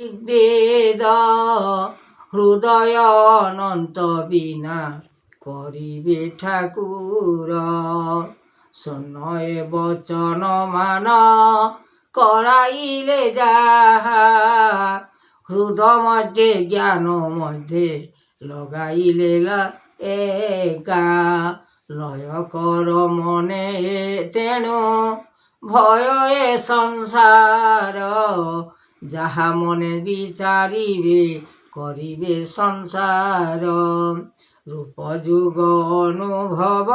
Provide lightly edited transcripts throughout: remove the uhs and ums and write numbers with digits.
বেদ হৃদয় অনন্ত বিনা করিবে ঠাকুর। শূন্যে বচন মান করাইলে যাহা, হৃদ মধ্যে জ্ঞান মধ্যে লগাইলে একা। লয় কর মনে তেণু ভয় এ সংসার, যাহা মনে বিচারিবে করিবে সংসার। রূপ যুগ অনুভব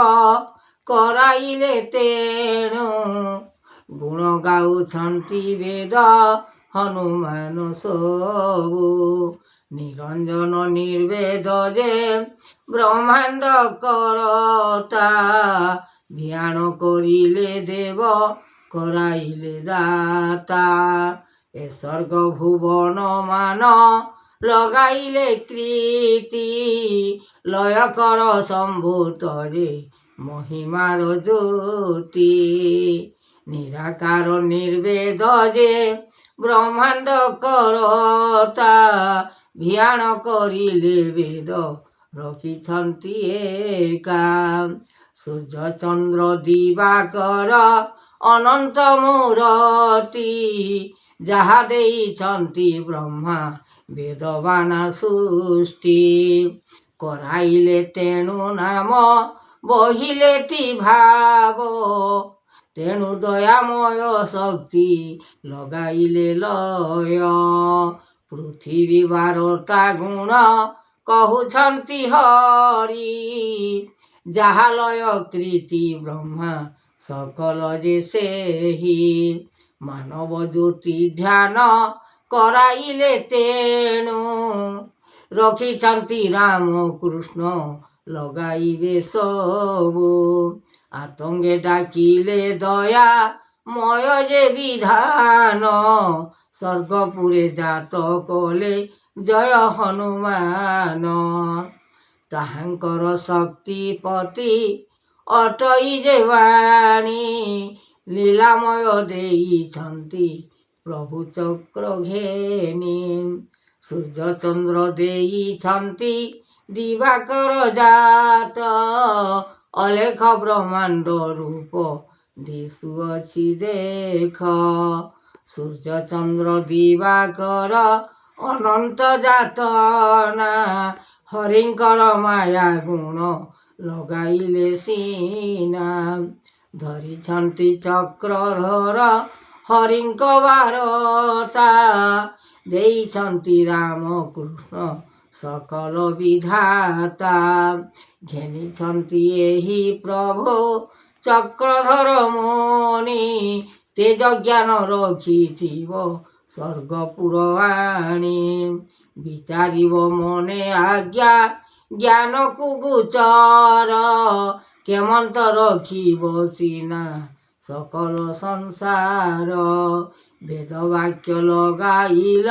କରାଇଲେ ତେଣୁ, ଗୁଣ ଗାଉଛନ୍ତି ବେଦ ହନୁମାନ ସବୁ। ନିରଞ୍ଜନ ନିର୍ବେଦ ଯେ ବ୍ରହ୍ମାଣ୍ଡ କରତା, ଧ୍ୟାନ କରିଲେ ଦେବ କରାଇଲେ ଦାତା। ଏ ସ୍ୱର୍ଗ ଭୁବନ ମାନ ଲଗାଇଲେ କୀର୍ତ୍ତି, ଲୟ କର ସମ୍ଭୂତ ଯେ মহিমার জ্যোতি। নিরাকার নির্বেদ যে ব্রহ্মাণ্ড করতা, ধ্যান করিলে বেদ রখিছন্তি একা। সূর্য চন্দ্র দিবাকর ଅନନ୍ତ ମୂରତି, ଯାହା ଦେଇଛନ୍ତି ବ୍ରହ୍ମା ବେଦବାନା ସୃଷ୍ଟି। କରାଇଲେ ତେଣୁ ନାମ ବହିଲେଟି ଭାବ, ତେଣୁ ଦୟାମୟ ଶକ୍ତି ଲଗାଇଲେ ଲୟ। ପୃଥିବୀ 12ଟା ଗୁଣ କହୁଛନ୍ତି ହରି, ଯାହା ଲୟ କୀର୍ତ୍ତି ବ୍ରହ୍ମା সকল যে ସେହି। ମାନବ ଜ୍ୟୋତି ଧ୍ୟାନ କରାଇଲେ ତେଣୁ, ରଖିଛନ୍ତି ରାମ କୃଷ୍ଣ ଲଗାଇବେ ସବୁ। ଆତଙ୍ଗେ ଡାକିଲେ ଦୟା ମୟ ଯେ ବିଧାନ, ସ୍ୱର୍ଗପୁରେ ଜାତ କଲେ ଜୟ ହନୁମାନ। ତାହାଙ୍କର ଶକ୍ତିପତି ଅଟଇ ଯେ ବାଣୀ, ଲୀଳାମୟ ଦେଇଛନ୍ତି ପ୍ରଭୁ ଚକ୍ର ଘେନି। ସୂର୍ଯ୍ୟ ଚନ୍ଦ୍ର ଦେଇଛନ୍ତି ଦିବାକର ଜାତ, ଅଲେଖ ବ୍ରହ୍ମାଣ୍ଡ ରୂପ ଦିଶୁଅଛି ଦେଖ। ସୂର୍ଯ୍ୟ ଚନ୍ଦ୍ର ଦିବାକର ଅନନ୍ତ ଜାତ ନା, ହରିଙ୍କର ମାୟା ଗୁଣ ଲଗାଇଲେ ସିନା। ଧରିଛନ୍ତି ଚକ୍ରଧର ହରିଙ୍କ ବାରତା, ଦେଇଛନ୍ତି ରାମ କୃଷ୍ଣ সকল ବିଧାତା। ଘେନିଛନ୍ତି ଏହି ପ୍ରଭୁ ଚକ୍ରଧର ମୁନି, ତେଜ ଜ୍ଞାନ ରଖିଥିବ ସ୍ୱର୍ଗପୁର ଆଣି। ବିଚାରିବ ମନେ ଆଜ୍ଞା ଜ୍ଞାନକୁ ଗୋଚର, କେମନ୍ତ ରଖିବ ସିନା সকল ସଂସାର। ବେଦ ବାକ୍ୟ ଲଗାଇଲ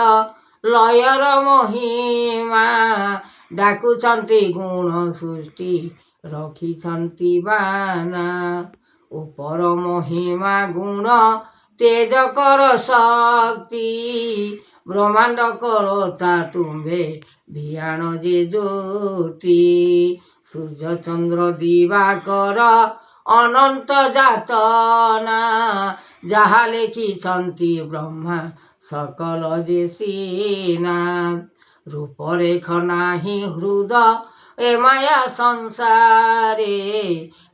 ଲୟର ମହିମା, ଡାକୁଛନ୍ତି ଗୁଣ ସୃଷ୍ଟି ରଖିଛନ୍ତି ବାନା। ଉପର ମହିମା ଗୁଣ ତେଜ କର ଶକ୍ତି, ବ୍ରହ୍ମାଣ୍ଡ କରତା ତୁମ୍ଭେ ଧ୍ୟାନ ଯେ ଜ୍ୟୋତି। ସୂର୍ଯ୍ୟ ଚନ୍ଦ୍ର ଦିବାକର ଅନନ୍ତ ଜାତ ନା, ଯାହା ଲେଖିଛନ୍ତି ବ୍ରହ୍ମା সকল ଯେ ସିନା। ରୂପରେଖ ନାହିଁ ହୃଦ ଏ ମାୟା ସଂସାରେ,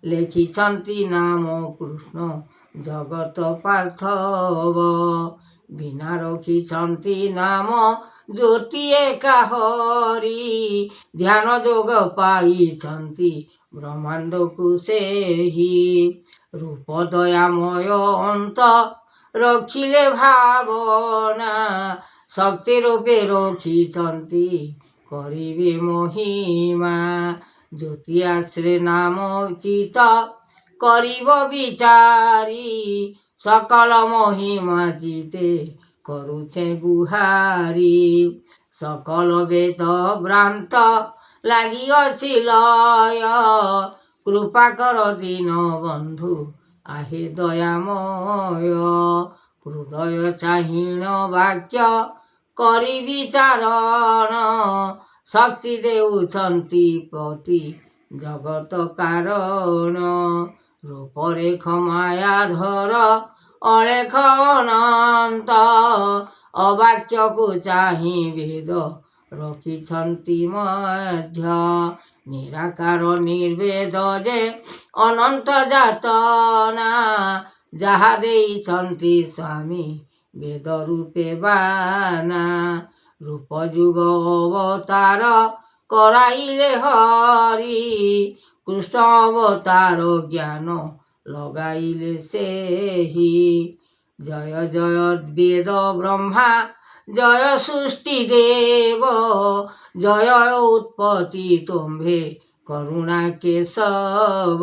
ଲେଖିଛନ୍ତି ନାମ କୃଷ୍ଣ ଜଗତ ପାର୍ଥବ। ବିନା ରଖିଛନ୍ତି ନାମ ଜ୍ୟୋତି ଏକା ହରି, ଧ୍ୟାନ ଯୋଗ ପାଇଛନ୍ତି ବ୍ରହ୍ମାଣ୍ଡକୁ ସେହି। ରୂପ ଦୟାମୟ ଅନ୍ତ ରଖିଲେ ଭାବନା, ଶକ୍ତି ରୂପେ ରଖିଛନ୍ତି କରିବେ ମହିମା। ଜ୍ୟୋତି ଆସିଲେ ନାମ ଚିତ କରିବ ବିଚାରି, সকল মহিমা চিতে କରୁଛେ ଗୁହାରି। সকল বেদ ভ্রান্ত লাগিଅଛି ଲୟ, କୃପା କର ଦୀନ ବନ୍ଧୁ आहे ଦୟାମୟ। ହୃଦୟ ଚାହିଁଣ ବାକ୍ୟ କରି ବିଚାରଣ ଶକ୍ତି ଦେଉଛନ୍ତି ପତି ଜଗତ କାରଣ ରୂପରେ ଖମାୟା ଧର ଅଳେଖ ଅନନ୍ତ ଅବାକ୍ୟକୁ ଚାହିଁ ବେଦ ରଖିଛନ୍ତି ମଧ୍ୟ ନିରାକାର ନିର୍ବେଦ ଯେ ଅନନ୍ତ ଯାତନା ଯାହା ଦେଇଛନ୍ତି ସ୍ୱାମୀ ବେଦ ରୂପେ ବାନା ରୂପ ଯୁଗ ଅବତାର କରାଇଲେ ହରି କୃଷ୍ଣ ଅବତାର ଜ୍ଞାନ ଲଗାଇଲେ ସେହି ଜୟ ଜୟ ବେଦ ବ୍ରହ୍ମା জয় সৃষ্টি দেব জয় উৎপত্তি তোমারে করুণা কেশব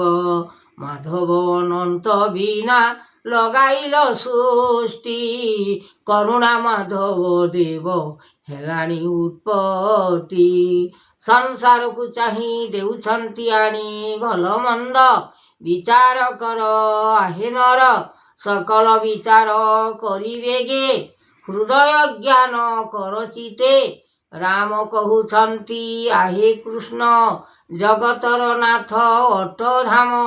মাধব অনন্ত বিনা লগাইল সৃষ্টি করুণা মাধব দেব হেলাଣି উৎপত্তি ସଂସାରକୁ ଚାହିଁ ଦେଉଛନ୍ତି ଆଣି ଭଲ ମନ୍ଦ ବିଚାର କର ଆହେ ନର ସକଳ ବିଚାର କରିବେ गे ହୃଦୟ ଜ୍ଞାନ କରଚିତେ ରାମ କହୁଛନ୍ତି ଆହେ କୃଷ୍ଣ ଜଗତର ନାଥ ଅଟଧାମ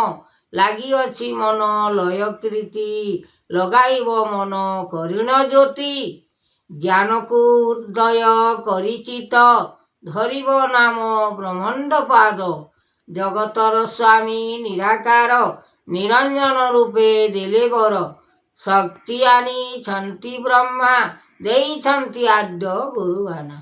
ଲାଗିଅଛି ମନ ଲୟକୀର୍ତ୍ତି ଲଗାଇବ ମନ କରିଣ ଜ୍ୟୋତି ଜ୍ଞାନକୁ ହୃଦୟ କରିଚିତ ଧରିବ ନାମ ବ୍ରହ୍ମାଣ୍ଡ ପାଦ ଜଗତର ସ୍ୱାମୀ ନିରାକାର ନିରଞ୍ଜନ ରୂପେ ଦେଲେ ବର ଶକ୍ତି ଆଣିଛନ୍ତି ବ୍ରହ୍ମା ଦେଇଛନ୍ତି ଆଦ୍ୟ ଗୁରୁବାନା।